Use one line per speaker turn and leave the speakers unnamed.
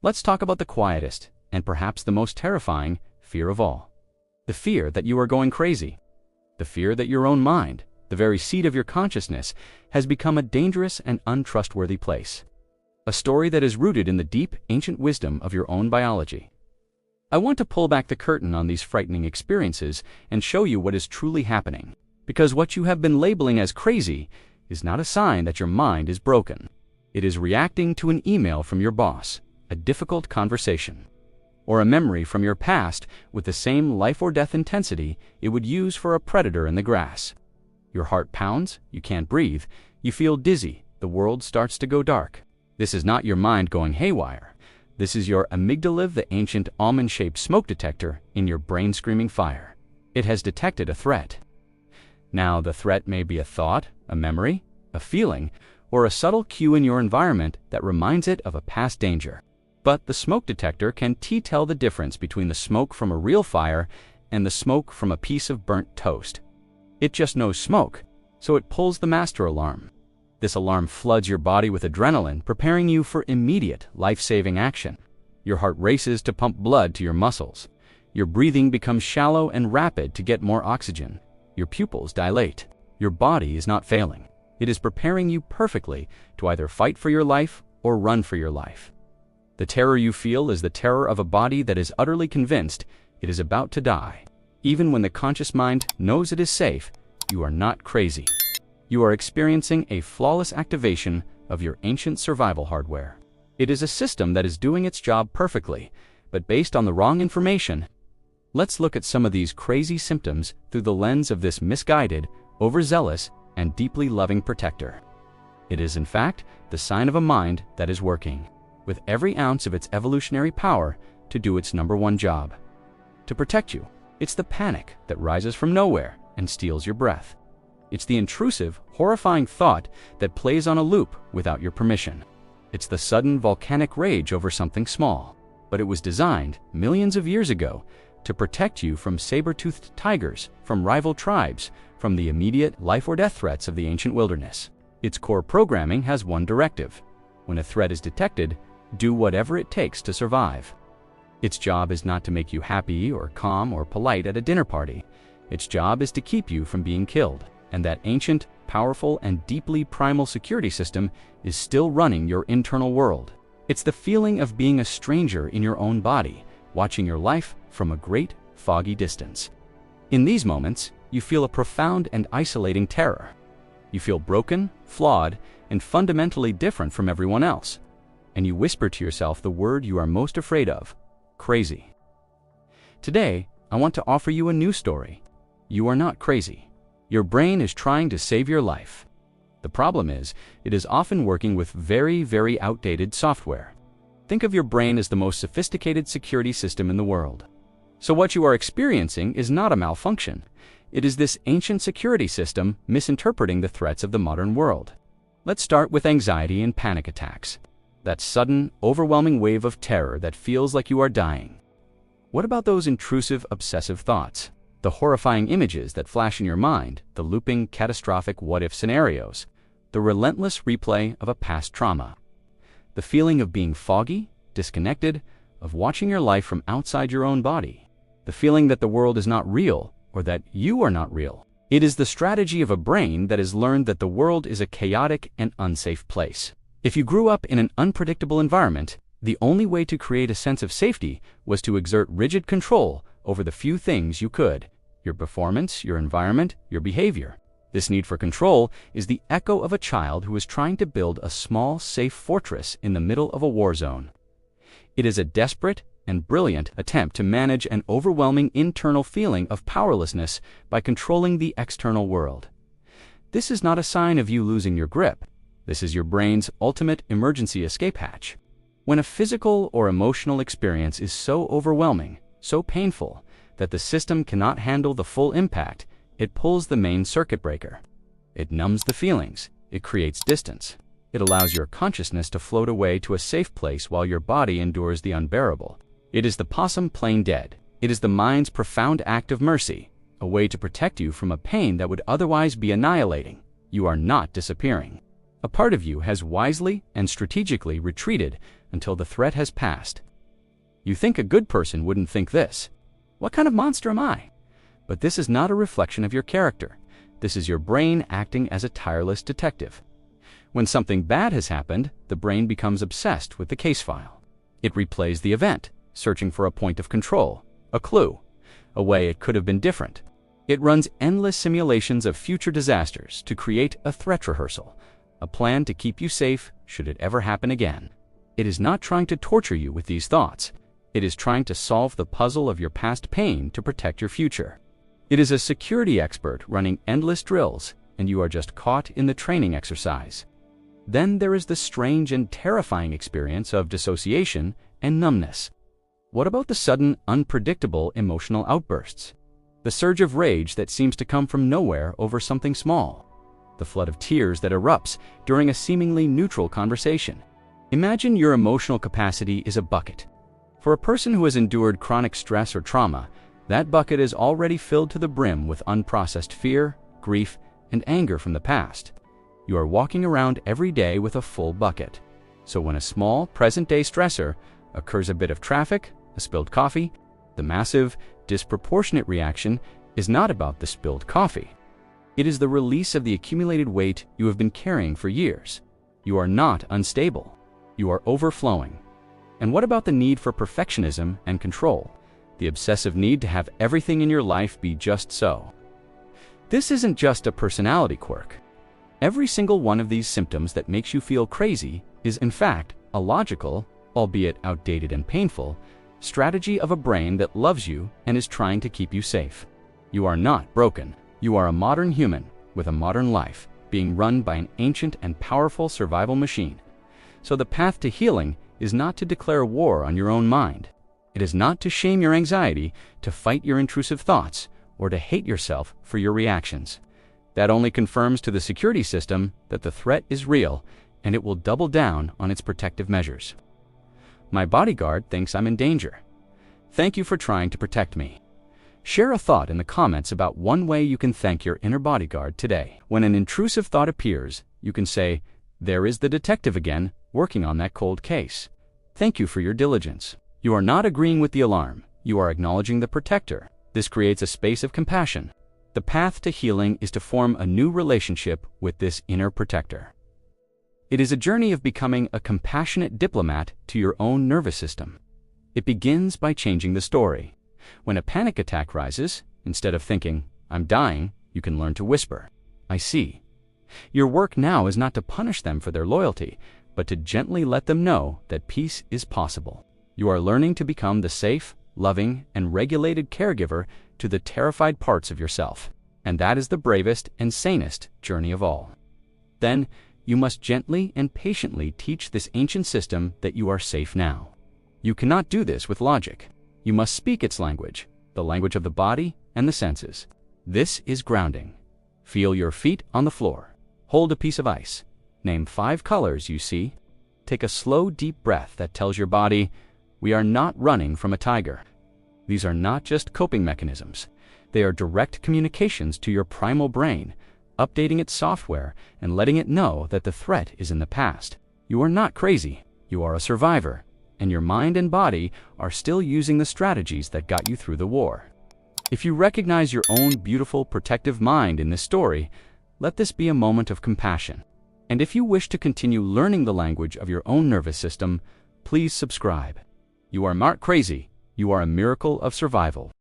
Let's talk about the quietest, and perhaps the most terrifying, fear of all. The fear that you are going crazy. The fear that your own mind, the very seat of your consciousness, has become a dangerous and untrustworthy place. A story that is rooted in the deep, ancient wisdom of your own biology. I want to pull back the curtain on these frightening experiences and show you what is truly happening. Because what you have been labeling as crazy is not a sign that your mind is broken. It is reacting to an email from your boss, a difficult conversation, or a memory from your past with the same life or death intensity it would use for a predator in the grass. Your heart pounds, you can't breathe, you feel dizzy, the world starts to go dark. This is not your mind going haywire. This is your amygdala, the ancient almond-shaped smoke detector in your brain screaming fire. It has detected a threat. Now, the threat may be a thought, a memory, a feeling, or a subtle cue in your environment that reminds it of a past danger. But the smoke detector can tell the difference between the smoke from a real fire and the smoke from a piece of burnt toast. It just knows smoke, so it pulls the master alarm. This alarm floods your body with adrenaline, preparing you for immediate, life-saving action. Your heart races to pump blood to your muscles. Your breathing becomes shallow and rapid to get more oxygen. Your pupils dilate. Your body is not failing. It is preparing you perfectly to either fight for your life or run for your life. The terror you feel is the terror of a body that is utterly convinced it is about to die. Even when the conscious mind knows it is safe, you are not crazy. You are experiencing a flawless activation of your ancient survival hardware. It is a system that is doing its job perfectly, but based on the wrong information. Let's look at some of these crazy symptoms through the lens of this misguided, overzealous, and deeply loving protector. It is, in fact, the sign of a mind that is working with every ounce of its evolutionary power to do its number one job, to protect you. It's the panic that rises from nowhere and steals your breath. It's the intrusive, horrifying thought that plays on a loop without your permission. It's the sudden volcanic rage over something small, but it was designed millions of years ago to protect you from saber-toothed tigers, from rival tribes, from the immediate life or death threats of the ancient wilderness. Its core programming has one directive: when a threat is detected, do whatever it takes to survive. Its job is not to make you happy or calm or polite at a dinner party. Its job is to keep you from being killed. And that ancient, powerful, and deeply primal security system is still running your internal world. It's the feeling of being a stranger in your own body, watching your life from a great, foggy distance. In these moments, you feel a profound and isolating terror. You feel broken, flawed, and fundamentally different from everyone else. And you whisper to yourself the word you are most afraid of: crazy. Today, I want to offer you a new story. You are not crazy. Your brain is trying to save your life. The problem is, it is often working with very, very outdated software. Think of your brain as the most sophisticated security system in the world. So what you are experiencing is not a malfunction. It is this ancient security system misinterpreting the threats of the modern world. Let's start with anxiety and panic attacks. That sudden, overwhelming wave of terror that feels like you are dying. What about those intrusive, obsessive thoughts? The horrifying images that flash in your mind, the looping, catastrophic what-if scenarios, the relentless replay of a past trauma. The feeling of being foggy, disconnected, of watching your life from outside your own body. The feeling that the world is not real, or that you are not real. It is the strategy of a brain that has learned that the world is a chaotic and unsafe place. If you grew up in an unpredictable environment, the only way to create a sense of safety was to exert rigid control over the few things you could: your performance, your environment, your behavior. This need for control is the echo of a child who is trying to build a small, safe fortress in the middle of a war zone. It is a desperate and brilliant attempt to manage an overwhelming internal feeling of powerlessness by controlling the external world. This is not a sign of you losing your grip. This is your brain's ultimate emergency escape hatch. When a physical or emotional experience is so overwhelming, so painful, that the system cannot handle the full impact, it pulls the main circuit breaker. It numbs the feelings. It creates distance. It allows your consciousness to float away to a safe place while your body endures the unbearable. It is the possum plain dead. It is the mind's profound act of mercy, a way to protect you from a pain that would otherwise be annihilating. You are not disappearing. A part of you has wisely and strategically retreated until the threat has passed. You think a good person wouldn't think this. What kind of monster am I? But this is not a reflection of your character. This is your brain acting as a tireless detective. When something bad has happened, the brain becomes obsessed with the case file. It replays the event, searching for a point of control, a clue, a way it could have been different. It runs endless simulations of future disasters to create a threat rehearsal, a plan to keep you safe should it ever happen again. It is not trying to torture you with these thoughts. It is trying to solve the puzzle of your past pain to protect your future. It is a security expert running endless drills, and you are just caught in the training exercise. Then there is the strange and terrifying experience of dissociation and numbness. What about the sudden, unpredictable emotional outbursts? The surge of rage that seems to come from nowhere over something small. The flood of tears that erupts during a seemingly neutral conversation. Imagine your emotional capacity is a bucket. For a person who has endured chronic stress or trauma, that bucket is already filled to the brim with unprocessed fear, grief, and anger from the past. You are walking around every day with a full bucket. So when a small, present-day stressor occurs, a bit of traffic, a spilled coffee, the massive, disproportionate reaction is not about the spilled coffee. It is the release of the accumulated weight you have been carrying for years. You are not unstable. You are overflowing. And what about the need for perfectionism and control? The obsessive need to have everything in your life be just so. This isn't just a personality quirk. Every single one of these symptoms that makes you feel crazy is in fact a logical, albeit outdated and painful, strategy of a brain that loves you and is trying to keep you safe. You are not broken. You are a modern human with a modern life being run by an ancient and powerful survival machine. So the path to healing is not to declare war on your own mind. It is not to shame your anxiety, to fight your intrusive thoughts, or to hate yourself for your reactions. That only confirms to the security system that the threat is real, and it will double down on its protective measures. My bodyguard thinks I'm in danger. Thank you for trying to protect me. Share a thought in the comments about one way you can thank your inner bodyguard today. When an intrusive thought appears, you can say, "There is the detective again, working on that cold case. Thank you for your diligence." You are not agreeing with the alarm. You are acknowledging the protector. This creates a space of compassion. The path to healing is to form a new relationship with this inner protector. It is a journey of becoming a compassionate diplomat to your own nervous system. It begins by changing the story. When a panic attack rises, instead of thinking, "I'm dying," you can learn to whisper, "I see." Your work now is not to punish them for their loyalty, but to gently let them know that peace is possible. You are learning to become the safe, loving, and regulated caregiver to the terrified parts of yourself. And that is the bravest and sanest journey of all. Then, you must gently and patiently teach this ancient system that you are safe now. You cannot do this with logic. You must speak its language, the language of the body and the senses. This is grounding. Feel your feet on the floor. Hold a piece of ice. Name 5 colors you see. Take a slow, deep breath that tells your body, "We are not running from a tiger." These are not just coping mechanisms. They are direct communications to your primal brain, updating its software and letting it know that the threat is in the past. You are not crazy. You are a survivor, and your mind and body are still using the strategies that got you through the war. If you recognize your own beautiful, protective mind in this story, let this be a moment of compassion. And if you wish to continue learning the language of your own nervous system, please subscribe. You are not crazy. You are a miracle of survival.